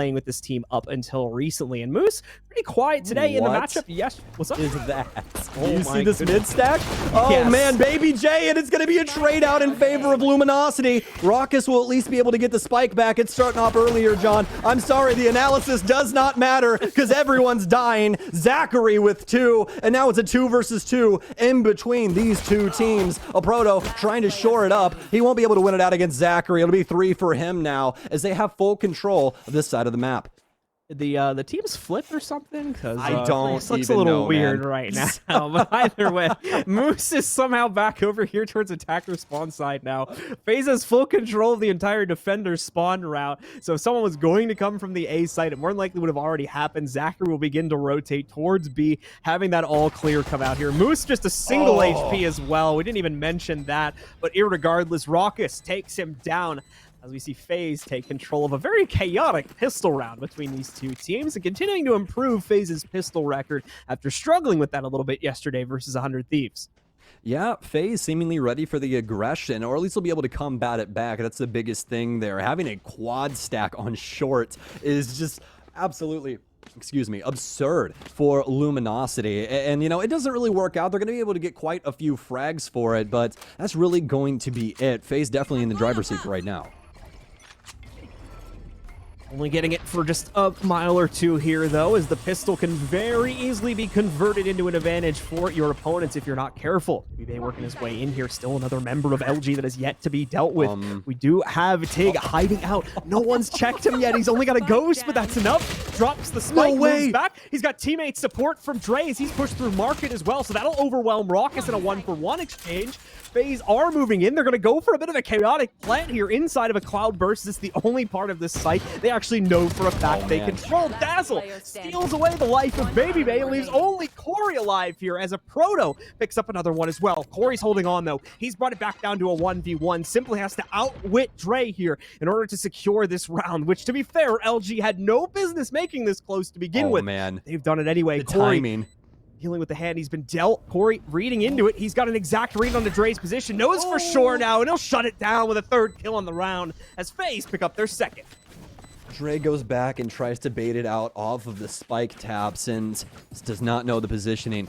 playing with this team up until recently. And Moose, pretty quiet today in the matchup. Yes, what's up? Is that? Oh Do you see this goodness. mid stack? Oh Yes. man, Baby J, and it's going to be a trade out in favor of Luminosity. Raucus will at least be able to get the spike back. It's starting off earlier, John. I'm sorry, the analysis does not matter because everyone's dying. Zachary with 2, and now it's a 2 versus 2 in between these two teams. A Proto trying to shore it up. He won't be able to win it out against Zachary. It'll be 3 for him now as they have full control of this side of the map. The team's flipped or something? Because I don't this looks even a little know, weird man. right now. But either way, Moose is somehow back over here towards attacker spawn side now. FaZe has full control of the entire defender spawn route. So if someone was going to come from the A site, it more than likely would have already happened. Zachary will begin to rotate towards B, having that all clear come out here. Moose just a single HP as well. We didn't even mention that. But irregardless, Raucus takes him down, as we see FaZe take control of a very chaotic pistol round between these two teams and continuing to improve FaZe's pistol record after struggling with that a little bit yesterday versus 100 Thieves. Yeah, FaZe seemingly ready for the aggression, or at least they'll be able to combat it back. That's the biggest thing there. Having a quad stack on short is just absolutely, absurd for Luminosity. And, you know, it doesn't really work out. They're going to be able to get quite a few frags for it, but that's really going to be it. FaZe definitely in the driver's seat right now. Only getting it for just a mile or two here, though, as the pistol can very easily be converted into an advantage for your opponents if you're not careful. Bay working his way in here. Still another member of LG that has yet to be dealt with. We do have Tig hiding out. No one's checked him yet. He's only got a ghost, but that's enough. Drops the spike, moves back. He's got teammate support from Dre as he's pushed through Market as well, so that'll overwhelm Raucus in a 1-for-1 exchange. FaZe are moving in. They're going to go for a bit of a chaotic plant here inside of a cloud burst. This is the only part of this site they actually know for a fact they control. Dazzle steals away the life of Baby Bay and leaves only Corey alive here as a Proto picks up another one as well. Corey's holding on though. He's brought it back down to a 1v1. Simply has to outwit Dre here in order to secure this round, which to be fair, LG had no business making this close to begin with. Man. They've done it anyway. The Corey timing. dealing with the hand he's been dealt. Corey reading into it. He's got an exact read on the Dre's position. Knows for sure now, and he'll shut it down with a 3rd kill on the round as FaZe pick up their 2nd. Dre goes back and tries to bait it out off of the spike taps and does not know the positioning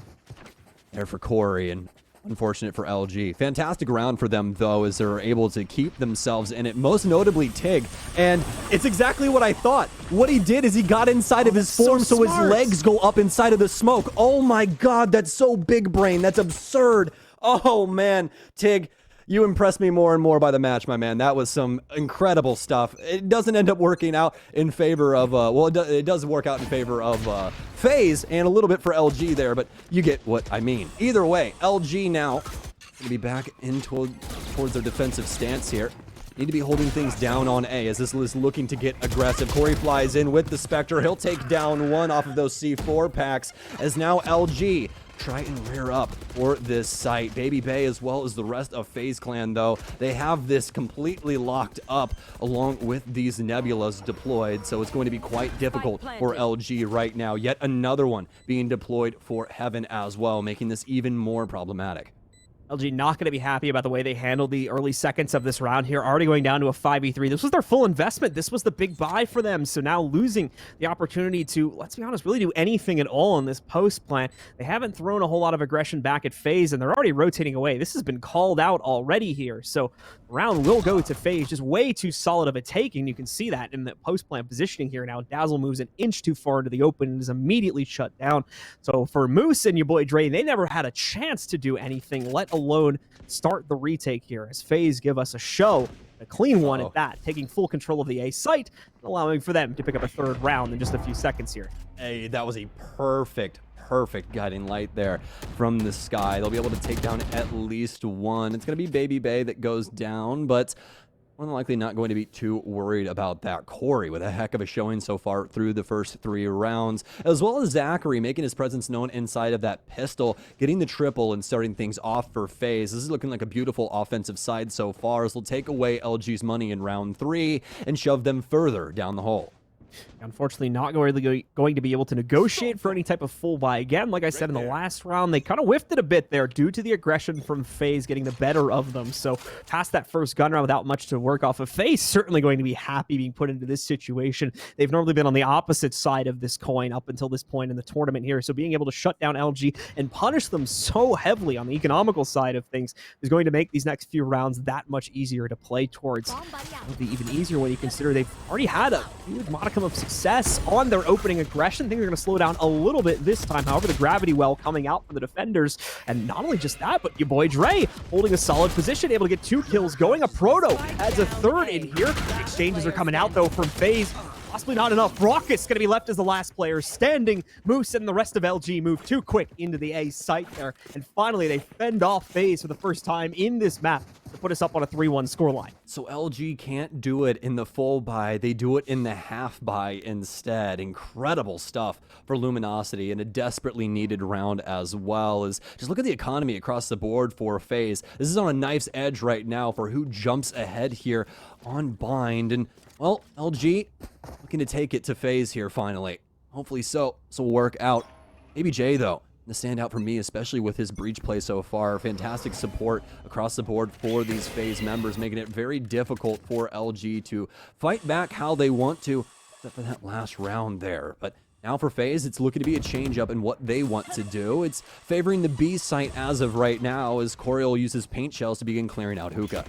there for Corey, and unfortunate for LG. Fantastic round for them, though, as they're able to keep themselves in it, most notably Tig. And it's exactly what I thought. What he did is he got inside of his form so his legs go up inside of the smoke. Oh my god, that's so big brain. That's absurd. Oh man, Tig, you impressed me more and more by the match, my man. That was some incredible stuff. It doesn't end up working out in favor of, well, it does work out in favor of FaZe and a little bit for LG there, but you get what I mean. Either way, LG now going to be back in towards their defensive stance here. Need to be holding things down on A as this is looking to get aggressive. Corey flies in with the Spectre. He'll take down one off of those C4 packs as now LG try and rear up for this site. Baby Bay, as well as the rest of FaZe Clan, though, they have this completely locked up along with these Nebulas deployed, so it's going to be quite difficult for LG right now. Yet another one being deployed for Heaven as well, making this even more problematic. LG not going to be happy about the way they handled the early seconds of this round here, already going down to a 5v3. This was their full investment. This was the big buy for them. So now losing the opportunity to, let's be honest, really do anything at all in this post plant. They haven't thrown a whole lot of aggression back at FaZe, and they're already rotating away. This has been called out already here. So the round will go to FaZe. Just way too solid of a taking. You can see that in the post plant positioning here now. Dazzle moves an inch too far into the open and is immediately shut down. So for Moose and your boy Dre, they never had a chance to do anything, let alone start the retake here, as FaZe give us a show, a clean one at that, taking full control of the A site, and allowing for them to pick up a 3rd round in just a few seconds here. Hey, that was a perfect guiding light there from the sky. They'll be able to take down at least one. It's going to be Baby Bay that goes down, but more than likely not going to be too worried about that. Corey with a heck of a showing so far through the first 3 rounds, as well as Zachary making his presence known inside of that pistol, getting the triple and starting things off for FaZe. This is looking like a beautiful offensive side so far, as they'll take away LG's money in round 3 and shove them further down the hole. Unfortunately, not going to be able to negotiate for any type of full buy again. Like I said in the last round, they kind of whiffed it a bit there due to the aggression from FaZe getting the better of them. So past that first gun round without much to work off of, FaZe certainly going to be happy being put into this situation. They've normally been on the opposite side of this coin up until this point in the tournament here. So being able to shut down LG and punish them so heavily on the economical side of things is going to make these next few rounds that much easier to play towards. It'll be even easier when you consider they've already had a huge modicum of success on their opening aggression. Things are going to slow down a little bit this time. However, the gravity well coming out from the defenders. And not only just that, but your boy Dre holding a solid position, able to get 2 kills going. A Proto adds a 3rd in here. Exchanges are coming out, though, from FaZe. Possibly not enough. Raucus going to be left as the last player standing. Moose and the rest of LG move too quick into the A site there. And finally, they fend off FaZe for the first time in this map to put us up on a 3-1 scoreline. So LG can't do it in the full buy. They do it in the half buy instead. Incredible stuff for Luminosity and a desperately needed round as well. As just look at the economy across the board for FaZe. This is on a knife's edge right now for who jumps ahead here on Bind. And well, LG looking to take it to FaZe here finally. Hopefully so. This will work out. Maybe Jay, though, the standout for me, especially with his breach play so far. Fantastic support across the board for these FaZe members, making it very difficult for LG to fight back how they want to, except for that last round there. But now for FaZe, it's looking to be a change-up in what they want to do. It's favoring the B site as of right now, as Coriel uses paint shells to begin clearing out hookah.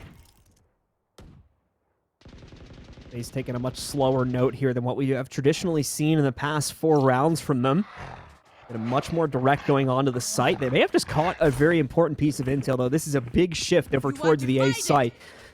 He's taking a much slower note here than what we have traditionally seen in the past 4 rounds from them. A much more direct going on to the site. They may have just caught a very important piece of intel, though. This is a big shift over towards the A site.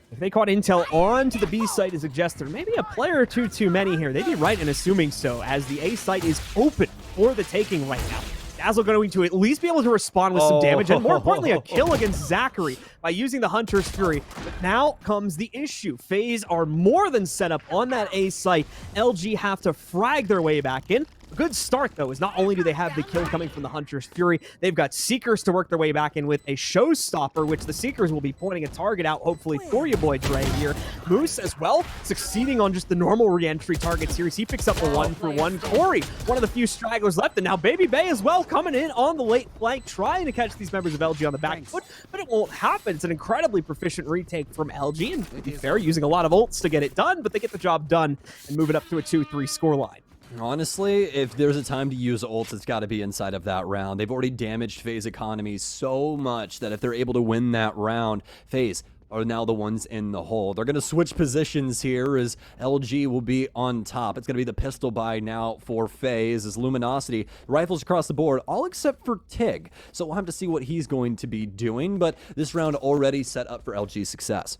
If they caught intel on to the B site to suggest there may be a player or two too many here, they'd be right in assuming so, as the A site is open for the taking right now. Dazzle going to at least be able to respond with some damage, and more importantly, a kill against Zachary by using the Hunter's Fury. But now comes the issue. FaZe are more than set up on that A site. LG have to frag their way back in. A good start, though, is not only do they have the kill coming from the Hunter's Fury, they've got Seekers to work their way back in with a Showstopper, which the Seekers will be pointing a target out, hopefully, for your boy Dre here. Moose, as well, succeeding on just the normal re-entry target series. He picks up a 1-for-1. Corey, one of the few stragglers left, and now Baby Bay as well, coming in on the late flank, trying to catch these members of LG on the back foot, but it won't happen. It's an incredibly proficient retake from LG, and to be fair, using a lot of ults to get it done, but they get the job done and move it up to a 2-3 scoreline. Honestly, if there's a time to use ults, it's got to be inside of that round. They've already damaged FaZe economies so much that if they're able to win that round, FaZe are now the ones in the hole. They're going to switch positions here as LG will be on top. It's going to be the pistol buy now for FaZe as Luminosity. Rifles across the board, all except for Tig. So we'll have to see what he's going to be doing, but this round already set up for LG's success.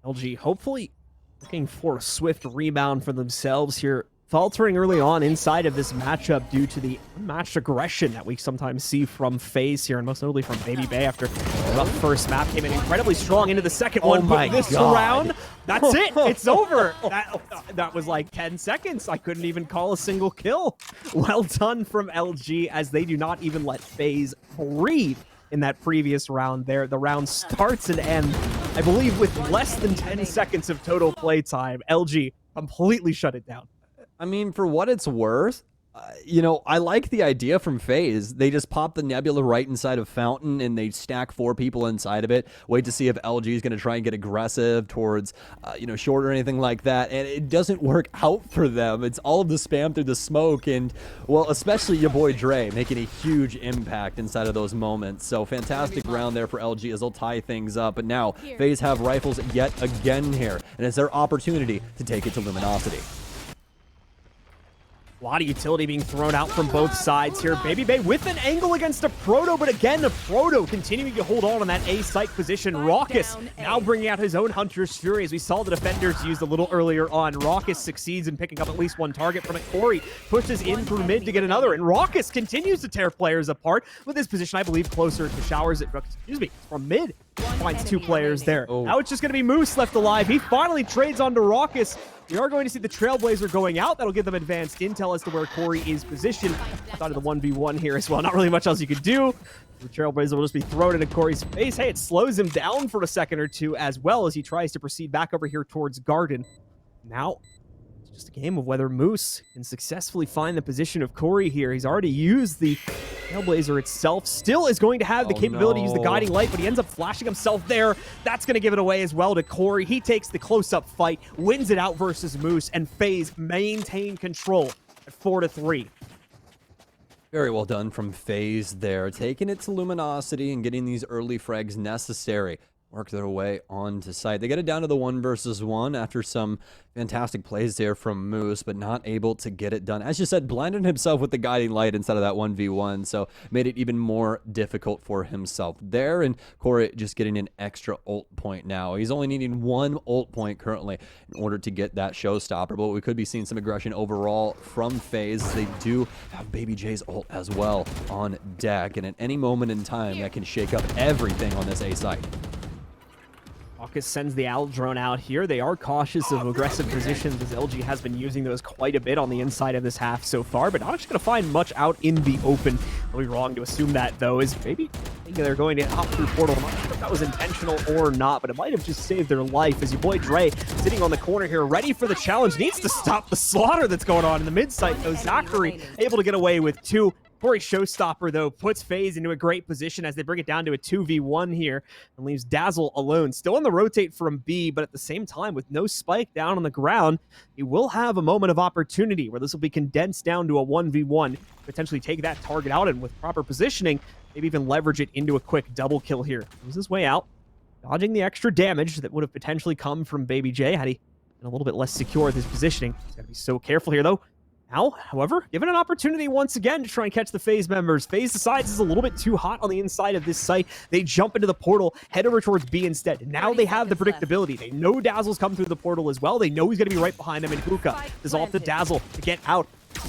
LG hopefully looking for a swift rebound for themselves here, faltering early on inside of this matchup due to the unmatched aggression that we sometimes see from FaZe here, and most notably from Baby Bay after the rough first map. Came in incredibly strong into the second one. Put this around. That's it. It's over. That was like 10 seconds. I couldn't even call a single kill. Well done from LG, as they do not even let FaZe breathe in that previous round there. The round starts and ends, I believe, with less than 10 seconds of total playtime. LG completely shut it down. I mean, for what it's worth, you know, I like the idea from FaZe. They just pop the Nebula right inside of Fountain, and they stack 4 people inside of it. Wait to see if LG is going to try and get aggressive towards, you know, short or anything like that. And it doesn't work out for them. It's all of the spam through the smoke. And, well, especially your boy Dre making a huge impact inside of those moments. So fantastic round there for LG as they'll tie things up. But now FaZe have rifles yet again here. And it's their opportunity to take it to Luminosity. A lot of utility being thrown out from both sides here. Baby Bay with an angle against a Proto, but again, the Proto continuing to hold on that A site position. Raucus now bringing out his own Hunter's Fury, as we saw the defenders used a little earlier on. Raucus succeeds in picking up at least one target from it. Corey pushes in through mid to get another, and Raucus continues to tear players apart with his position, I believe, closer to Showers. From mid. Finds 2 players there. Now it's just going to be Moose left alive. He finally trades onto Raucus. We are going to see the Trailblazer going out. That'll give them advanced intel as to where Corey is positioned. Outside of the 1v1 here as well. Not really much else you could do. The Trailblazer will just be thrown into Corey's face. Hey, it slows him down for a second or two, as well as he tries to proceed back over here towards Garden. Now, it's just a game of whether Moose can successfully find the position of Corey here. He's already used the Trailblazer itself, still is going to have the capability to use the guiding light, but he ends up flashing himself there. That's going to give it away as well to Corey. He takes the close-up fight, wins it out versus Moose, and FaZe maintain control at 4-3. Very well done from FaZe there, taking it to Luminosity and getting these early frags necessary. Work their way onto site. They get it down to the 1 versus 1 after some fantastic plays there from Moose, but not able to get it done. As you said, blinded himself with the guiding light instead of that 1v1, so made it even more difficult for himself there. And Corey just getting an extra ult point now. He's only needing 1 ult point currently in order to get that showstopper, but we could be seeing some aggression overall from FaZe. They do have Baby J's ult as well on deck, and at any moment in time, that can shake up everything on this A site. August sends the Owl drone out here. They are cautious of aggressive positions as LG has been using those quite a bit on the inside of this half so far, but not actually going to find much out in the open. I'll be wrong to assume that, though, is maybe thinking they're going to hop through portal. I'm not sure if that was intentional or not, but it might have just saved their life as your boy Dre sitting on the corner here, ready for the challenge. Needs to stop the slaughter that's going on in the mid site, though. Zachary able to get away with 2. Corey Showstopper, though, puts FaZe into a great position as they bring it down to a 2v1 here and leaves Dazzle alone. Still on the rotate from B, but at the same time, with no spike down on the ground, he will have a moment of opportunity where this will be condensed down to a 1v1, potentially take that target out and with proper positioning, maybe even leverage it into a quick double kill here. Moves his way out, dodging the extra damage that would have potentially come from Baby J had he been a little bit less secure with his positioning. He's got to be so careful here, though. Now, however, given an opportunity once again to try and catch the FaZe members. FaZe decides it's a little bit too hot on the inside of this site. They jump into the portal, head over towards B instead. Now they have the predictability. They know Dazzle's come through the portal as well. They know he's going to be right behind them, and Hookah is off to Dazzle to get out.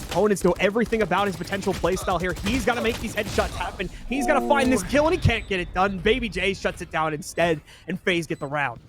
Opponents know everything about his potential playstyle here. He's got to make these headshots happen. He's got to find this kill, and he can't get it done. Baby J shuts it down instead, and FaZe get the round.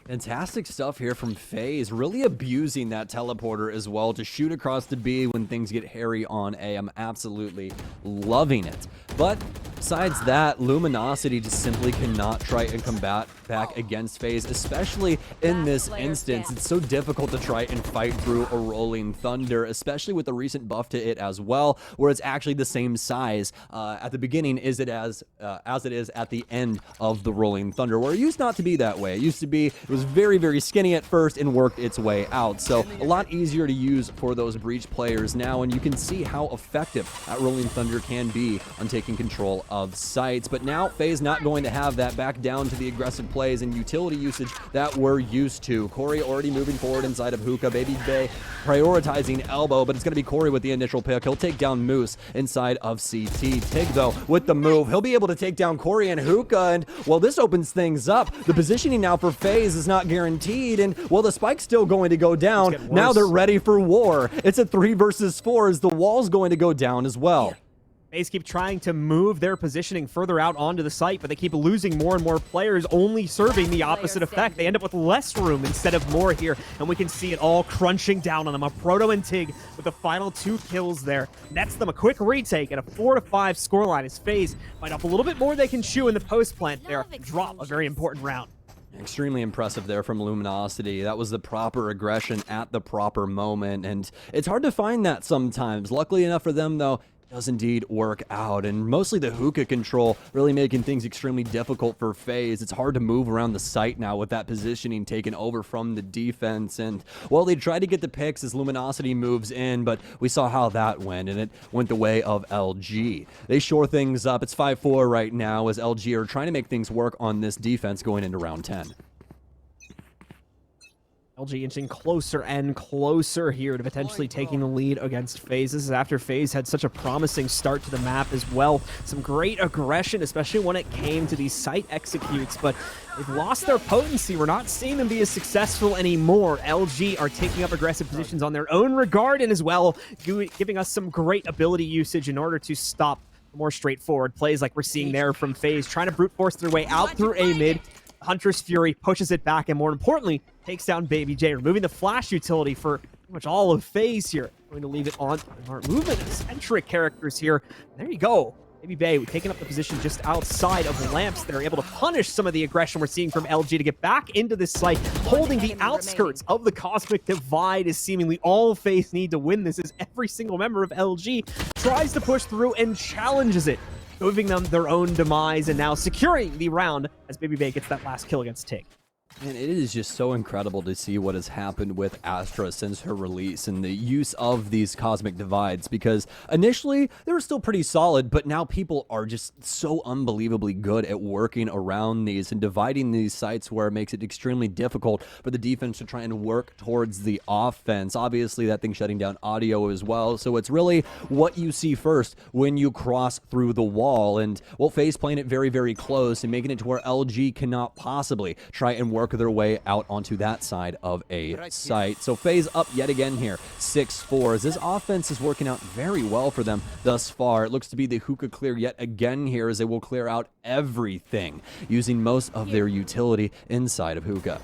Fantastic stuff here from FaZe, really abusing that teleporter as well to shoot across the B when things get hairy on A. I'm absolutely loving it. But besides that, Luminosity just simply cannot try and combat back against FaZe, especially in this instance. It's so difficult to try and fight through a Rolling Thunder, especially with the recent buff to it as well, where it's actually the same size at the beginning as it is at the end of the Rolling Thunder, where it used not to be that way. It used to be, it was very, very skinny at first and worked its way out. So a lot easier to use for those Breach players now, and you can see how effective that Rolling Thunder can be on taking control of sites. But now FaZe not going to have that, back down to the aggressive plays and utility usage that we're used to. Corey already moving forward inside of Hookah. Baby Bay prioritizing elbow, but it's going to be Corey with the initial pick. He'll take down Moose inside of CT. Tig, though, with the move, he'll be able to take down Corey and Hookah, and, well, this opens things up. The positioning now for FaZe is not guaranteed, and, well, the spike's still going to go down. Now they're ready for war. It's a 3 versus 4 as the wall's going to go down as well. FaZe keep trying to move their positioning further out onto the site, but they keep losing more and more players, only serving the opposite effect. They end up with less room instead of more here, and we can see it all crunching down on them. A Proto and Tig with the final 2 kills there. Nets them a quick retake at a 4-5 scoreline as FaZe bite off a little bit more they can chew in the post plant there. Drop a very important round. Extremely impressive there from Luminosity. That was the proper aggression at the proper moment, and it's hard to find that sometimes. Luckily enough for them, though, does indeed work out, and mostly the Hookah control really making things extremely difficult for FaZe. It's hard to move around the site now with that positioning taken over from the defense, and, well, they tried to get the picks as Luminosity moves in, but we saw how that went, and it went the way of LG. They shore things up. It's 5-4 right now as LG are trying to make things work on this defense going into round 10. LG inching closer and closer here to potentially taking the lead against FaZe. This is after FaZe had such a promising start to the map as well. Some great aggression, especially when it came to these site executes, but they've lost their potency. We're not seeing them be as successful anymore. LG are taking up aggressive positions on their own regard, and as well giving us some great ability usage in order to stop more straightforward plays like we're seeing there from FaZe, trying to brute force their way out through A mid. Huntress Fury pushes it back, and more importantly, takes down Baby J, removing the flash utility for pretty much all of FaZe here. Going to leave it on our movement-centric characters here. There you go. Baby Bay taking up the position just outside of lamps. They're able to punish some of the aggression we're seeing from LG to get back into this site. Holding the outskirts of the Cosmic Divide is seemingly all FaZe need to win this, as every single member of LG tries to push through and challenges it, giving them their own demise and now securing the round as Baby Bay gets that last kill against Tig. And it is just so incredible to see what has happened with Astra since her release and the use of these cosmic divides, because initially they were still pretty solid, but now people are just so unbelievably good at working around these and dividing these sites where it makes it extremely difficult for the defense to try and work towards the offense. Obviously, that thing shutting down audio as well, so it's really what you see first when you cross through the wall. And well, FaZe playing it very, very close and making it to where LG cannot possibly try and work their way out onto that side of a site. So FaZe up yet again here, 6-4. As this offense is working out very well for them thus far. It looks to be the hookah clear yet again here, as they will clear out everything using most of their utility inside of hookah.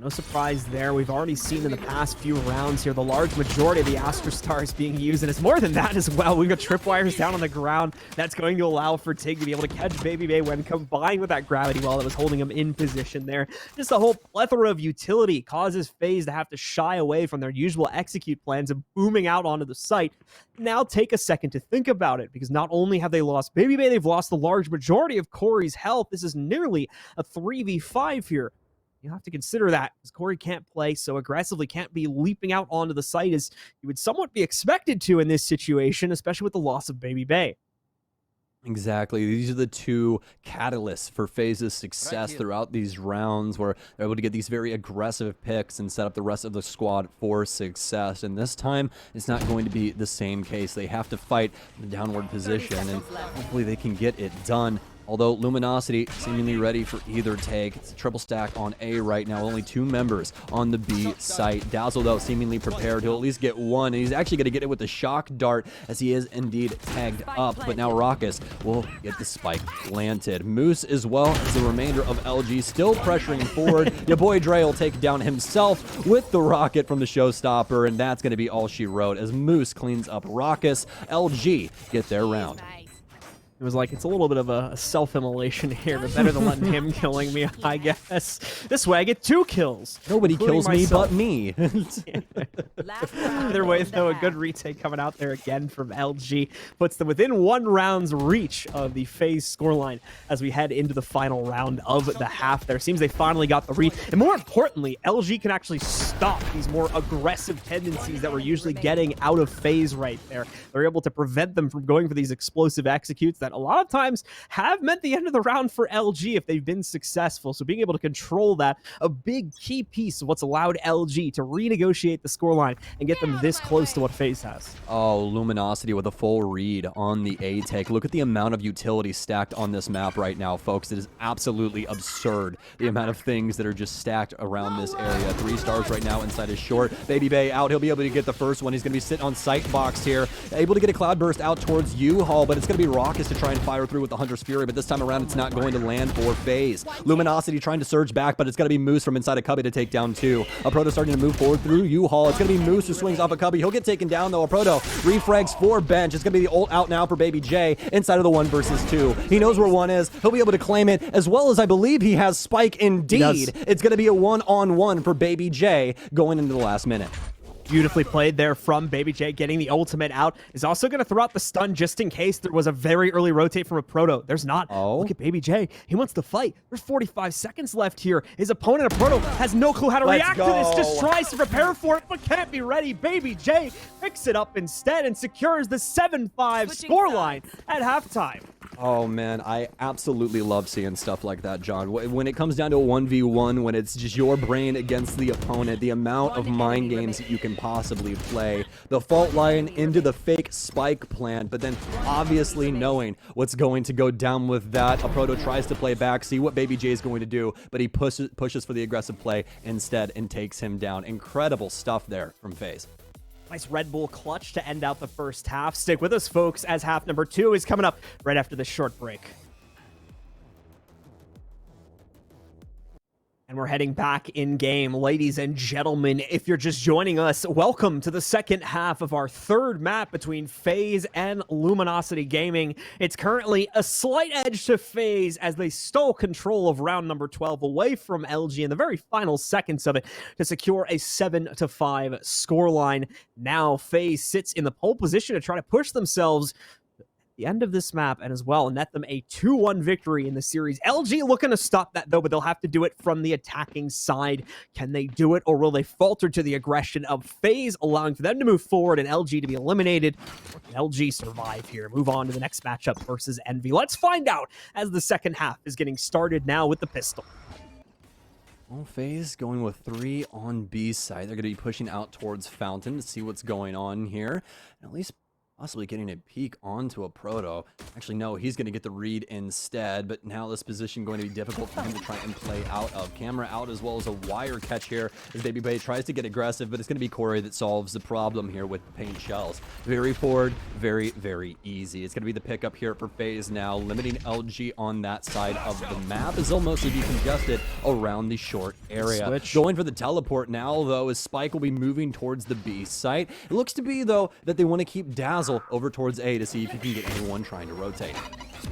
No surprise there. We've already seen in the past few rounds here the large majority of the Astra Stars being used, and it's more than that as well. We've got tripwires down on the ground. That's going to allow for Tig to be able to catch Baby Bay when combined with that gravity wall that was holding him in position there. Just a whole plethora of utility causes FaZe to have to shy away from their usual execute plans of booming out onto the site. Now take a second to think about it, because not only have they lost Baby Bay, they've lost the large majority of Corey's health. This is nearly a 3v5 here. You have to consider that, because Corey can't play so aggressively, can't be leaping out onto the site as you would somewhat be expected to in this situation, especially with the loss of Baby Bay. Exactly. These are the two catalysts for FaZe's success throughout these rounds, where they're able to get these very aggressive picks and set up the rest of the squad for success. And this time, it's not going to be the same case. They have to fight the downward position, and hopefully they can get it done. Although Luminosity seemingly ready for either take. It's a triple stack on A right now. Only 2 members on the B site. Dazzle, though, seemingly prepared. He'll at least get one. And he's actually going to get it with the shock dart, as he is indeed tagged up. But now Raucus will get the spike planted. Moose, as well as the remainder of LG, still pressuring forward. Your boy Dre will take down himself with the rocket from the showstopper. And that's going to be all she wrote, as Moose cleans up Raucus. LG get their round. It was like, it's a little bit of a self-immolation here, but better than letting him killing me, I guess. This way I get 2 kills. Nobody kills myself. me but me. Either way, though, a good retake coming out there again from LG puts them within 1 round's reach of the FaZe scoreline as we head into the final round of the half there. Seems they finally got the read, and more importantly, LG can actually stop these more aggressive tendencies that we're usually getting out of FaZe right there. They're able to prevent them from going for these explosive executes that a lot of times have meant the end of the round for LG if they've been successful. So being able to control that, a big key piece of what's allowed LG to renegotiate the scoreline and get them this close to what FaZe has. Oh, Luminosity with a full read on the A take. Look at the amount of utility stacked on this map right now, folks. It is absolutely absurd, the amount of things that are just stacked around this area. 3 stars right now inside his short. Baby Bay out. He'll be able to get the first one. He's going to be sitting on sight box here. Able to get a cloud burst out towards U-Haul, but it's going to be Raucus to try and fire through with the Hunter's Fury, but this time around it's not going to land for FaZe. Luminosity trying to surge back, but it's going to be Moose from inside of Cubby to take down 2. A Proto starting to move forward through U-Haul. It's going to be Moose who swings off a Cubby. He'll get taken down, though. A Proto refrags for bench. It's going to be the ult out now for Baby J inside of the 1 versus 2. He knows where 1 is. He'll be able to claim it, as well as I believe he has Spike indeed. It's going to be a 1-on-1 for Baby J going into the last minute. Beautifully played there from Baby J, getting the ultimate out. Is also going to throw out the stun just in case there was a very early rotate from a Proto. There's not. Oh. Look at Baby J. He wants to fight. There's 45 seconds left here. His opponent, a Proto, has no clue how to react to this. Just tries to prepare for it, but can't be ready. Baby J picks it up instead and secures the 7-5 scoreline at halftime. Oh, man, I absolutely love seeing stuff like that, John. When it comes down to a 1v1, when it's just your brain against the opponent, the amount of mind games that you can possibly play. The fault line into the fake spike plant, but then obviously knowing what's going to go down with that. A Proto tries to play back, see what Baby J is going to do, but he pushes for the aggressive play instead and takes him down. Incredible stuff there from FaZe. Nice Red Bull clutch to end out the first half. Stick with us, folks, as half number 2 is coming up right after this short break. And we're heading back in game. Ladies and gentlemen, if you're just joining us, welcome to the second half of our third map between FaZe and Luminosity Gaming. It's currently a slight edge to FaZe as they stole control of round number 12 away from LG in the very final seconds of it to secure a 7-5 scoreline. Now FaZe sits in the pole position to try to push themselves the end of this map and as well net them a 2-1 victory in the series. LG looking to stop that though, but they'll have to do it from the attacking side. Can they do it, or will they falter to the aggression of FaZe, allowing for them to move forward and LG to be eliminated? Or can LG survive here, move on to the next matchup versus Envy? Let's find out as the second half is getting started now with the pistol. Well, FaZe going with 3 on B side. They're going to be pushing out towards Fountain to see what's going on here, and at least possibly getting a peek onto a Proto. Actually, no, he's going to get the read instead, but now this position going to be difficult for him to try and play out of. Camera out as well as a wire catch here as Baby Bay tries to get aggressive, but it's going to be Corey that solves the problem here with the paint shells. Very forward, very, very easy. It's going to be the pickup here for FaZe now, limiting LG on that side of the map as they'll mostly be congested around the short area. Switch. Going for the teleport now, though, as Spike will be moving towards the B site. It looks to be, though, that they want to keep Dazzle over towards A to see if you can get anyone trying to rotate.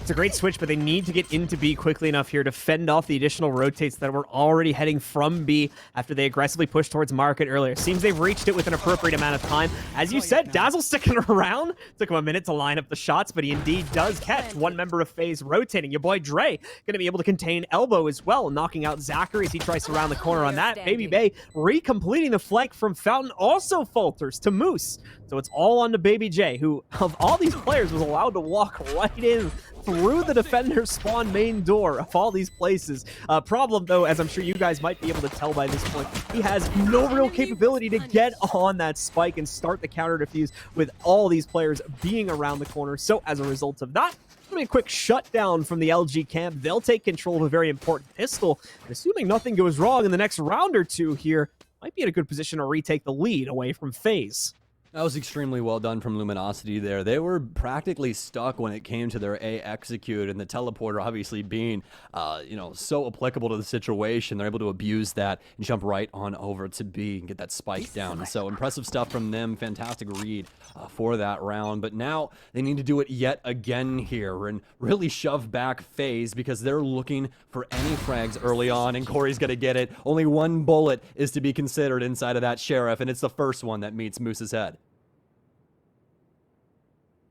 It's a great switch, but they need to get into B quickly enough here to fend off the additional rotates that were already heading from B after they aggressively pushed towards Market earlier. Seems they've reached it with an appropriate amount of time. As you said, Dazzle sticking around. Took him a minute to line up the shots, but he indeed does catch one member of FaZe rotating. Your boy Dre going to be able to contain Elbow as well, knocking out Zachary as he tries to round the corner on that. Baby Bay recompleting the flank from Fountain also falters to Moose. So it's all on to Baby J, who, of all these players, was allowed to walk right in through the defender's spawn main door of all these places. Problem, though, as I'm sure you guys might be able to tell by this point, he has no real capability to get on that spike and start the counter defuse with all these players being around the corner. So as a result of that, it'll be a quick shutdown from the LG camp. They'll take control of a very important pistol. And assuming nothing goes wrong in the next round or two here, might be in a good position to retake the lead away from FaZe. That was extremely well done from Luminosity there. They were practically stuck when it came to their A execute, and the teleporter obviously being, so applicable to the situation. They're able to abuse that and jump right on over to B and get that spike down. So impressive stuff from them. Fantastic read for that round. But now they need to do it yet again here and really shove back FaZe because they're looking for any frags early on, and Corey's going to get it. Only one bullet is to be considered inside of that Sheriff, and it's the first one that meets Moose's head.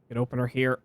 Good opener here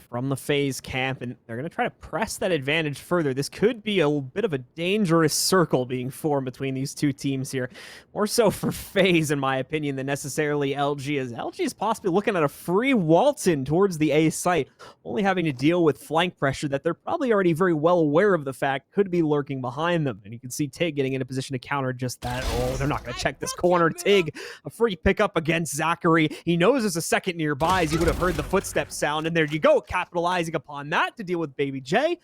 from the FaZe camp, and they're going to try to press that advantage further. This could be a bit of a dangerous circle being formed between these two teams here. More so for FaZe, in my opinion, than necessarily LG, as LG is possibly looking at a free waltz-in towards the A site, only having to deal with flank pressure that they're probably already very well aware of the fact could be lurking behind them. And you can see Tig getting in a position to counter just that. Oh, they're not going to check this corner. Tig, a free pickup against Zachary. He knows there's a second nearby, as he would have heard the footstep sound, and there you go, capitalizing upon that to deal with Baby J.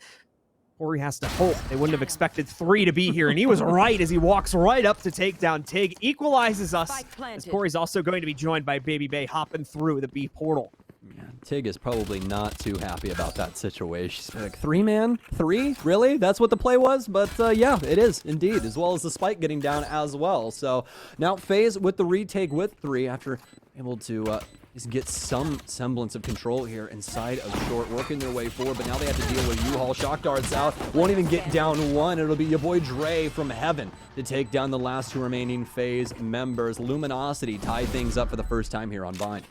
Corey has to hope. They wouldn't have expected 3 to be here, and he was right as he walks right up to take down Tig. Equalizes us, as Corey's also going to be joined by Baby Bay hopping through the B portal. Yeah, Tig is probably not too happy about that situation. She's like, 3-man? 3? Really? That's what the play was? But yeah, it is indeed, as well as the spike getting down as well. So now FaZe with the retake with 3 after able to get some semblance of control here inside of short, working their way forward, but now they have to deal with U-Haul. Shock darts out, won't even get down one. It'll be your boy Dre from heaven to take down the last 2 remaining FaZe members. Luminosity tied things up for the first time here on Vine.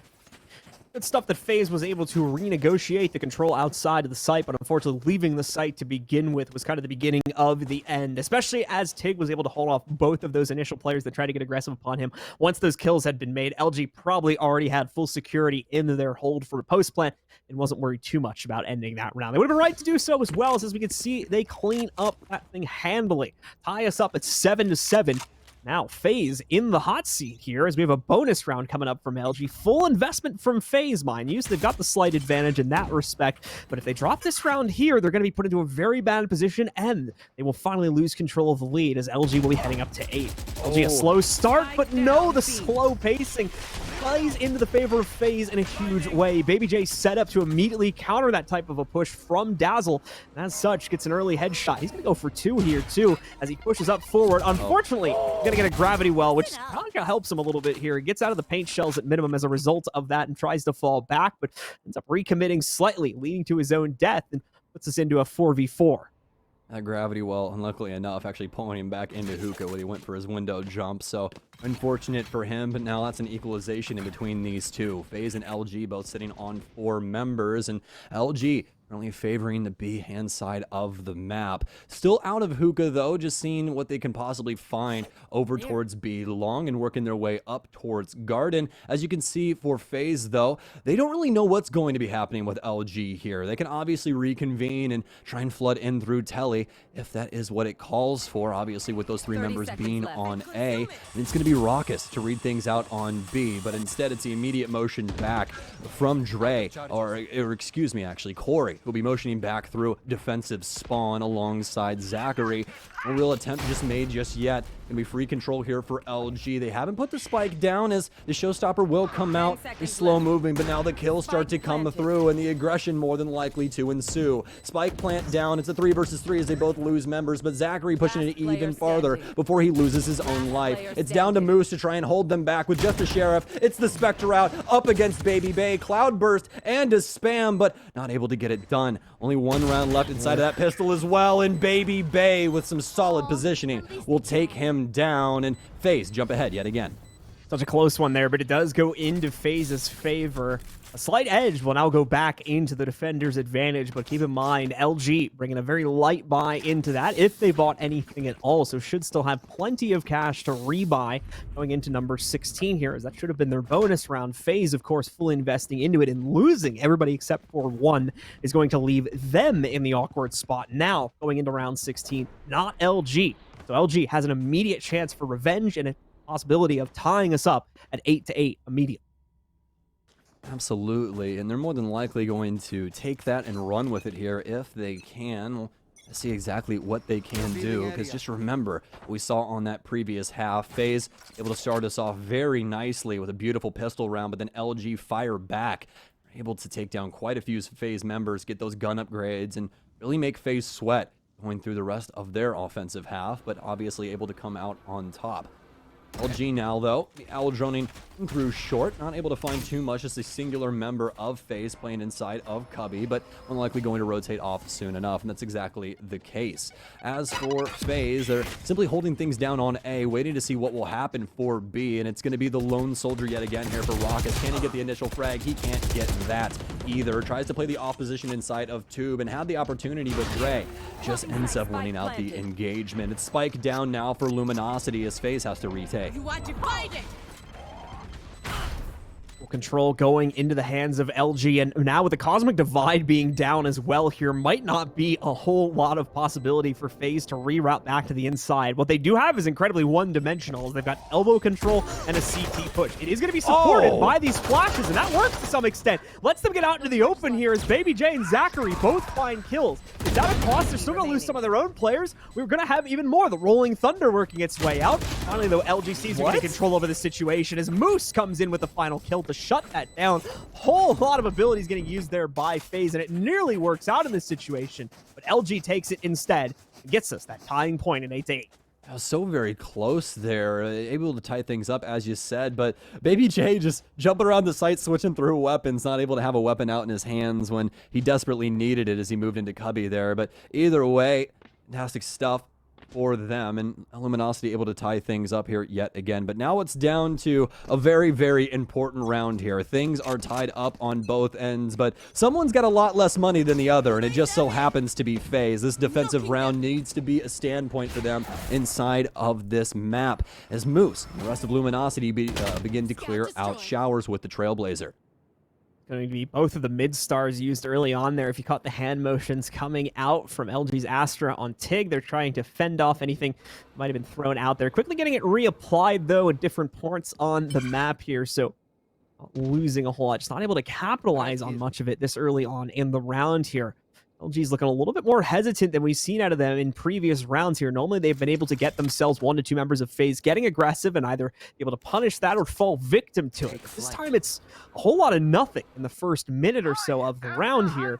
Good stuff that FaZe was able to renegotiate the control outside of the site, but unfortunately leaving the site to begin with was kind of the beginning of the end, especially as Tig was able to hold off both of those initial players that tried to get aggressive upon him. Once those kills had been made, LG probably already had full security into their hold for a post plant and wasn't worried too much about ending that round. They would have been right to do so as well, as we can see, they clean up that thing handily. Tie us up at 7-7. Now, FaZe in the hot seat here as we have a bonus round coming up from LG. Full investment from FaZe, mind you, so they've got the slight advantage in that respect. But if they drop this round here, they're going to be put into a very bad position, and they will finally lose control of the lead as LG will be heading up to 8. LG a slow start, but no, the slow pacing plays into the favor of FaZe in a huge way. Baby J set up to immediately counter that type of a push from Dazzle, and as such, gets an early headshot. He's going to go for 2 here, too, as he pushes up forward. Unfortunately, he's going to get a gravity well, which kind of helps him a little bit here. He gets out of the paint shells at minimum as a result of that and tries to fall back, but ends up recommitting slightly, leading to his own death, and puts us into a 4v4. That gravity well, unluckily enough, actually pulling him back into Hookah when he went for his window jump. So unfortunate for him, but now that's an equalization in between these two. FaZe and LG both sitting on 4 members, and LG currently favoring the B-hand side of the map. Still out of Hookah, though, just seeing what they can possibly find over towards B long and working their way up towards Garden. As you can see for FaZe, though, they don't really know what's going to be happening with LG here. They can obviously reconvene and try and flood in through Telly if that is what it calls for, obviously with those 3 members being on A. And it's going to be Raucous to read things out on B, but instead it's the immediate motion back from Dre, or excuse me, actually, Corey, who'll be motioning back through defensive spawn alongside Zachary. No real attempt just made just yet. Gonna be free control here for LG. They haven't put the spike down, as the showstopper will come out. He's slow moving, but now the kills start to come through and the aggression more than likely to ensue. Spike plant down. It's a 3 versus 3 as they both lose members, but Zachary pushing it even farther before he loses his own life. It's down to Moose to try and hold them back with just the Sheriff. It's the Spectre out up against Baby Bay. Cloudburst and a spam, but not able to get it done. Only 1 round left inside of that pistol as well, and Baby Bay with some solid positioning will take him down, and FaZe jump ahead yet again. Such a close one there, but it does go into FaZe's favor. A slight edge will now go back into the defender's advantage, but keep in mind, LG bringing a very light buy into that, if they bought anything at all, so should still have plenty of cash to rebuy going into number 16 here, as that should have been their bonus round. FaZe, of course, fully investing into it and losing everybody except for 1 is going to leave them in the awkward spot now going into round 16, not LG. So LG has an immediate chance for revenge and a possibility of tying us up at 8-8 immediately. Absolutely, and they're more than likely going to take that and run with it here if they can. We'll see exactly what they can do, because just remember, we saw on that previous half, FaZe able to start us off very nicely with a beautiful pistol round, but then LG fire back, able to take down quite a few FaZe members, get those gun upgrades, and really make FaZe sweat going through the rest of their offensive half, but obviously able to come out on top. LG now, though, the owl droning through short, not able to find too much, just a singular member of FaZe playing inside of Cubby, but unlikely going to rotate off soon enough, and that's exactly the case. As for FaZe, they're simply holding things down on A, waiting to see what will happen for B, and it's going to be the lone soldier yet again here for Raucous. Can he get the initial frag? He can't get that either. Tries to play the opposition inside of Tube and had the opportunity, but Dre just ends up winning out the engagement. It's spiked down now for Luminosity as FaZe has to retake. You want to fight it? Control going into the hands of LG, and now with the Cosmic Divide being down as well here, might not be a whole lot of possibility for FaZe to reroute back to the inside. What they do have is incredibly one-dimensional, as they've got elbow control and a CT push. It is going to be supported by these flashes, and that works to some extent. Lets them get out into the open here as Baby J and Zachary both find kills. It's at a cost. They're still going to lose some of their own players. We're going to have even more. The Rolling Thunder working its way out. Finally, though, LGC's getting control over the situation as Moose comes in with the final kill to shut that down. Whole lot of abilities getting used there by FaZe, and it nearly works out in this situation, but LG takes it instead and gets us that tying point in 8-8. So very close there, able to tie things up as you said, but Baby J just jumping around the site, switching through weapons, not able to have a weapon out in his hands when he desperately needed it as he moved into Cubby there. But either way, fantastic stuff for them, and Luminosity able to tie things up here yet again. But now it's down to a very, very important round here. Things are tied up on both ends, but someone's got a lot less money than the other, and it just so happens to be FaZe. This defensive round needs to be a standpoint for them inside of this map, as Moose and the rest of Luminosity begin to clear out showers with the Trailblazer. Going to be both of the mid-stars used early on there. If you caught the hand motions coming out from LG's Astra on Tig, they're trying to fend off anything that might have been thrown out there. Quickly getting it reapplied, though, at different points on the map here, so not losing a whole lot. Just not able to capitalize on much of it this early on in the round here. LG's looking a little bit more hesitant than we've seen out of them in previous rounds here. Normally, they've been able to get themselves 1 to 2 members of FaZe getting aggressive and either be able to punish that or fall victim to it. But this time, it's a whole lot of nothing in the first minute or so of the round here.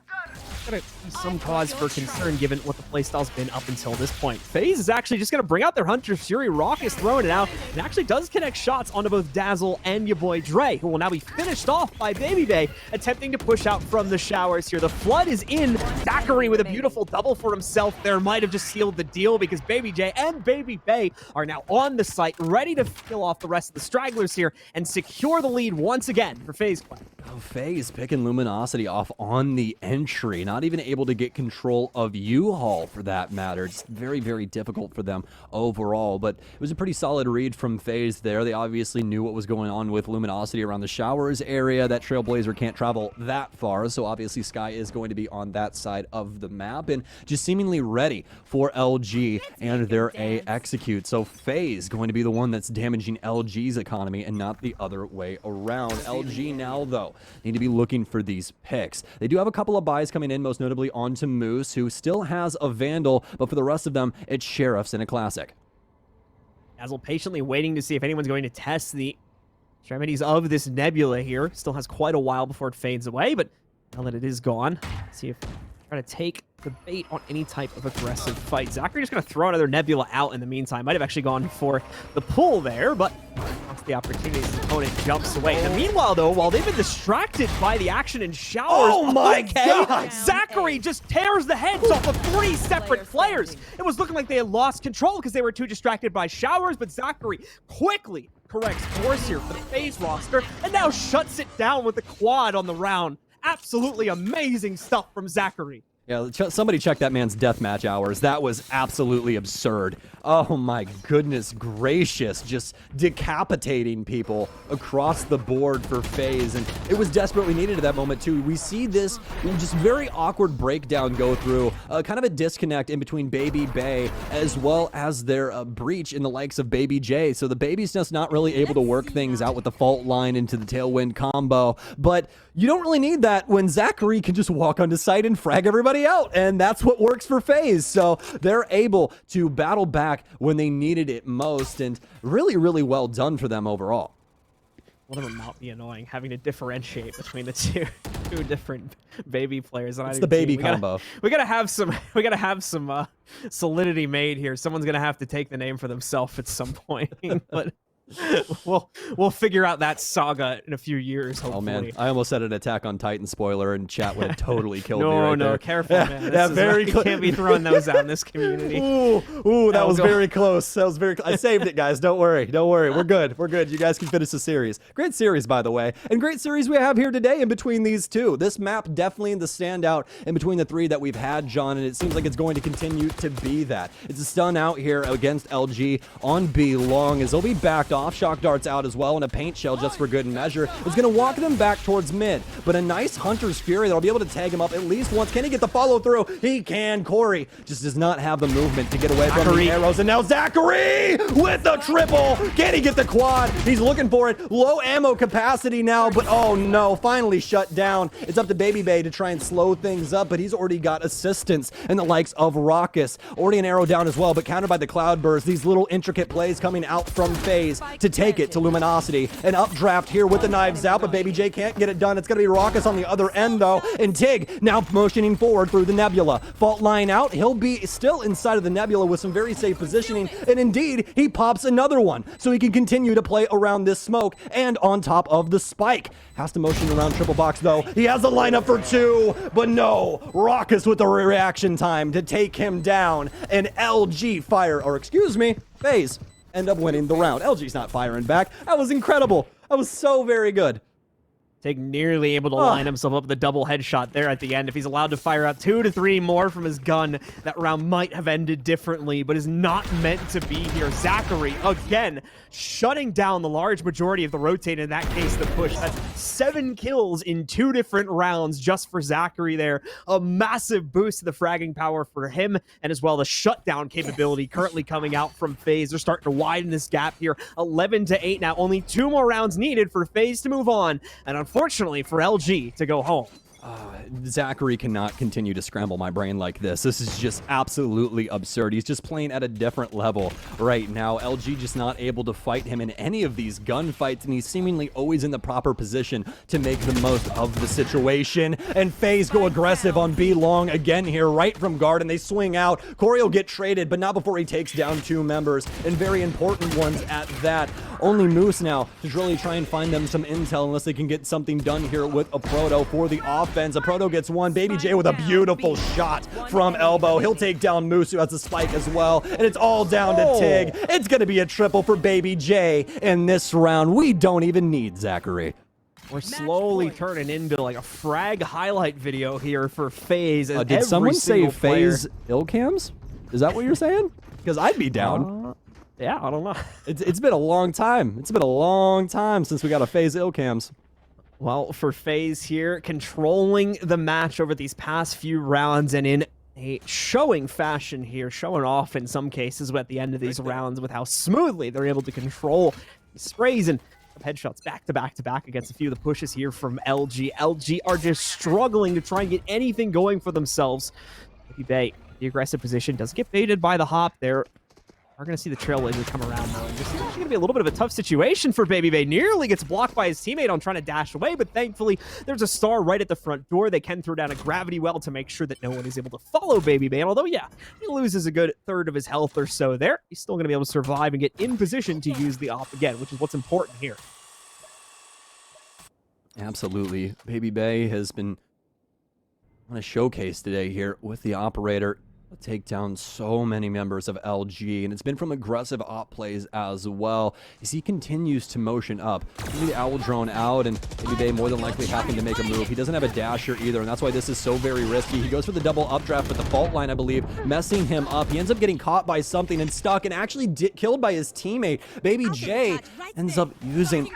Gonna be some cause for concern given what the playstyle's been up until this point. FaZe is actually just gonna bring out their Hunter's Fury. Rock is throwing it out and actually does connect shots onto both Dazzle and your boy Dre, who will now be finished off by Baby Bay, attempting to push out from the showers here. The flood is in. Zachary with a beautiful double for himself there might have just sealed the deal because Baby J and Baby Bay are now on the site, ready to kill off the rest of the stragglers here and secure the lead once again for FaZe Play. Oh, FaZe picking Luminosity off on the entry. Not even able to get control of U-Haul for that matter. It's very, very difficult for them overall, but it was a pretty solid read from FaZe there. They obviously knew what was going on with Luminosity around the showers area. That Trailblazer can't travel that far, so obviously Sky is going to be on that side of the map and just seemingly ready for LG and their A execute. So FaZe going to be the one that's damaging LG's economy and not the other way around. LG now, though, need to be looking for these picks. They do have a couple of buys coming in, most notably onto Moose, who still has a Vandal, but for the rest of them, it's Sheriffs and a Classic. Dazzle patiently waiting to see if anyone's going to test the extremities of this Nebula here. Still has quite a while before it fades away, but now that it is gone, see if trying to take the bait on any type of aggressive fight. Zachary just going to throw another Nebula out in the meantime. Might have actually gone for the pull there, but once the opportunity, his opponent jumps away. And meanwhile, though, while they've been distracted by the action in showers, oh my God! Zachary just tears the heads off of 3 separate players. It was looking like they had lost control because they were too distracted by showers, but Zachary quickly corrects course here for the FaZe roster and now shuts it down with the quad on the round. Absolutely amazing stuff from Zachary. Yeah, somebody check that man's deathmatch hours. That was absolutely absurd. Oh my goodness gracious, just decapitating people across the board for FaZe, and it was desperately needed at that moment too. We see this just very awkward breakdown go through, kind of a disconnect in between Baby Bay as well as their breach in the likes of Baby J. So the Baby's just not really able to work things out with the fault line into the tailwind combo, but you don't really need that when Zachary can just walk onto site and frag everybody out, and that's what works for FaZe. So they're able to battle back when they needed it most, and really, really well done for them overall. One of them might be annoying, having to differentiate between the two different Baby players. It's the Baby combo. We gotta have some solidity made here. Someone's gonna have to take the name for themselves at some point, but we'll figure out that saga in a few years, hopefully. Oh man, I almost said an Attack on Titan spoiler and chat would have totally killed me right there. Careful, man. Yeah, very close. Can't be throwing those out in this community. Ooh, that was very close. That was very I saved it, guys. Don't worry. We're good. We're good. You guys can finish the series. Great series, by the way. And great series we have here today in between these two. This map definitely the standout in between the 3 that we've had, John, and it seems like it's going to continue to be that. It's a stun out here against LG on B long as they'll be backed off. Shock darts out as well, and a paint shell just for good measure is going to walk them back towards mid. But a nice Hunter's Fury that'll be able to tag him up at least once. Can he get the follow through? He can. Corey just does not have the movement to get away from the arrows. And now Zachary with the triple. Can he get the quad? He's looking for it. Low ammo capacity now, but oh no, finally shut down. It's up to Baby Bay to try and slow things up, but he's already got assistance in the likes of Raucus. Already an arrow down as well, but countered by the Cloudburst. These little intricate plays coming out from FaZe to take it to Luminosity. An updraft here with the knives out, but Baby J can't get it done. It's going to be Raucus on the other end, though. And Tig now motioning forward through the Nebula. Fault line out. He'll be still inside of the Nebula with some very safe positioning. And indeed, he pops another one. So he can continue to play around this smoke and on top of the spike. Has to motion around triple box, though. He has a lineup for 2, but no. Raucus with the reaction time to take him down. And LG fire, or excuse me, FaZe end up winning the round. LG's not firing back. That was incredible. That was so very good. Tig nearly able to line himself up with a double headshot there at the end. If he's allowed to fire out 2 to 3 more from his gun, that round might have ended differently, but is not meant to be here. Zachary, again, shutting down the large majority of the rotate, in that case, the push. That's 7 kills in 2 different rounds just for Zachary there. A massive boost to the fragging power for him, and as well the shutdown capability currently coming out from FaZe. They're starting to widen this gap here. 11 to 8 now. Only 2 more rounds needed for FaZe to move on, and unfortunately for LG to go home. Zachary cannot continue to scramble my brain like this. This is just absolutely absurd. He's just playing at a different level right now. LG just not able to fight him in any of these gunfights, and he's seemingly always in the proper position to make the most of the situation. And FaZe go aggressive on B long again here, right from guard, and they swing out. Corey will get traded, but not before he takes down 2 members, and very important ones at that. Only Moose now to really try and find them some intel unless they can get something done here with a Proto for the offense. A Proto gets one. Baby J with a beautiful shot from elbow. He'll take down Moose, who has a spike as well. And it's all down to Tig. It's going to be a triple for Baby J in this round. We don't even need Zachary. We're slowly turning into like a frag highlight video here for FaZe. Did someone say FaZe Illcams? Is that what you're saying? Because I'd be down. Yeah, I don't know. It's been a long time. It's been a long time since we got a FaZe Illcams. Well, for FaZe here, controlling the match over these past few rounds and in a showing fashion here, showing off in some cases at the end of these rounds with how smoothly they're able to control sprays and headshots back to back to back against a few of the pushes here from LG. LG are just struggling to try and get anything going for themselves. Baby Bay, the aggressive position does get baited by the hop there. We're going to see the Trailblazer come around now. And this is actually going to be a little bit of a tough situation for Baby Bay. Nearly gets blocked by his teammate on trying to dash away, but thankfully there's a star right at the front door. They can throw down a gravity well to make sure that no one is able to follow Baby Bay. And although, yeah, he loses a good third of his health or so there, he's still going to be able to survive and get in position to use the op again, which is what's important here. Absolutely. Baby Bay has been on a showcase today here with the operator. Take down so many members of LG, and it's been from aggressive op plays as well as he continues to motion up. The owl drone out, and Baby Bay more than likely having to make a move. He doesn't have a dasher either, and that's why this is so very risky. He goes for the double updraft, but the fault line, I believe, messing him up. He ends up getting caught by something and stuck, and actually killed by his teammate. Baby J ends up using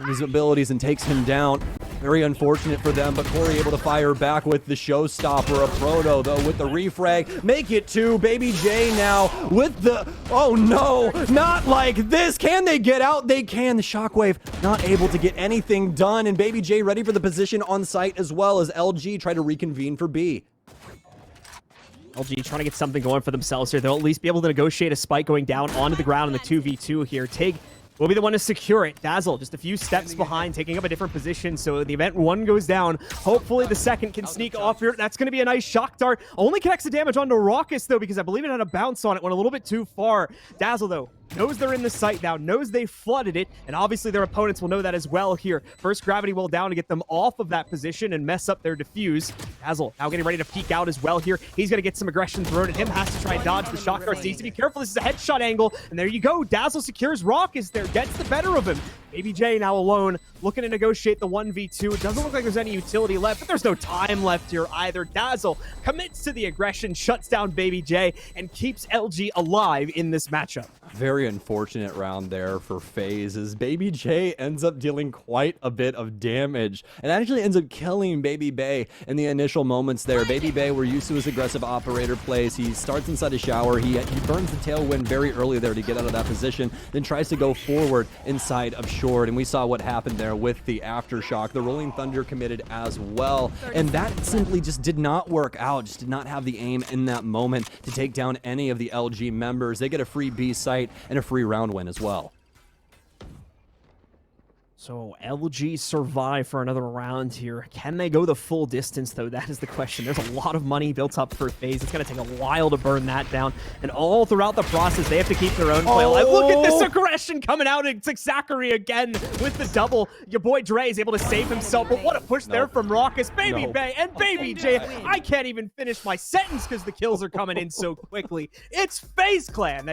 his abilities and takes him down. Very unfortunate for them, but Corey able to fire back with the showstopper. A Proto, though, with the refrag. Make it 2. Baby J now with the... Oh, no. Not like this. Can they get out? They can. The Shockwave not able to get anything done. And Baby J ready for the position on site as well as LG try to reconvene for B. LG trying to get something going for themselves here. They'll at least be able to negotiate a spike going down onto the ground in the 2v2 here. Tig will be the one to secure it. Dazzle just a few steps behind, taking up a different position. So the event 1 goes down. Hopefully the second can sneak off here. That's going to be a nice shock dart. Only connects the damage onto Raucus, though, because I believe it had a bounce on it. Went a little bit too far. Dazzle, though, knows they're in the site now, knows they flooded it, and obviously their opponents will know that as well here. First gravity well down to get them off of that position and mess up their defuse. Dazzle now getting ready to peek out as well here. He's going to get some aggression thrown at him, has to try and dodge the shock darts. Needs to be careful. This is a headshot angle, and there you go. Dazzle secures Raucus there, gets the better of him. Baby J now alone, looking to negotiate the 1v2. It doesn't look like there's any utility left, but there's no time left here either. Dazzle commits to the aggression, shuts down Baby J, and keeps LG alive in this matchup. Very unfortunate round there for FaZe, as Baby J ends up dealing quite a bit of damage and actually ends up killing Baby Bay in the initial moments there. Baby Bay, we're used to his aggressive operator plays. He starts inside a shower. He burns the tailwind very early there to get out of that position, then tries to go forward inside of short, and we saw what happened there with the aftershock. The Rolling Thunder committed as well, and that simply just did not work out. Just did not have the aim in that moment to take down any of the LG members. They get a free B site and a free round win as well. So LG survive for another round here. Can they go the full distance, though? That is the question. There's a lot of money built up for FaZe. It's going to take a while to burn that down. And all throughout the process, they have to keep their own play alive. Look at this aggression coming out. It's Zachary again with the double. Your boy Dre is able to save himself. But what a push there from Raucus. Baby Bay and Baby J. I can't even finish my sentence because the kills are coming in so quickly. It's FaZe Clan.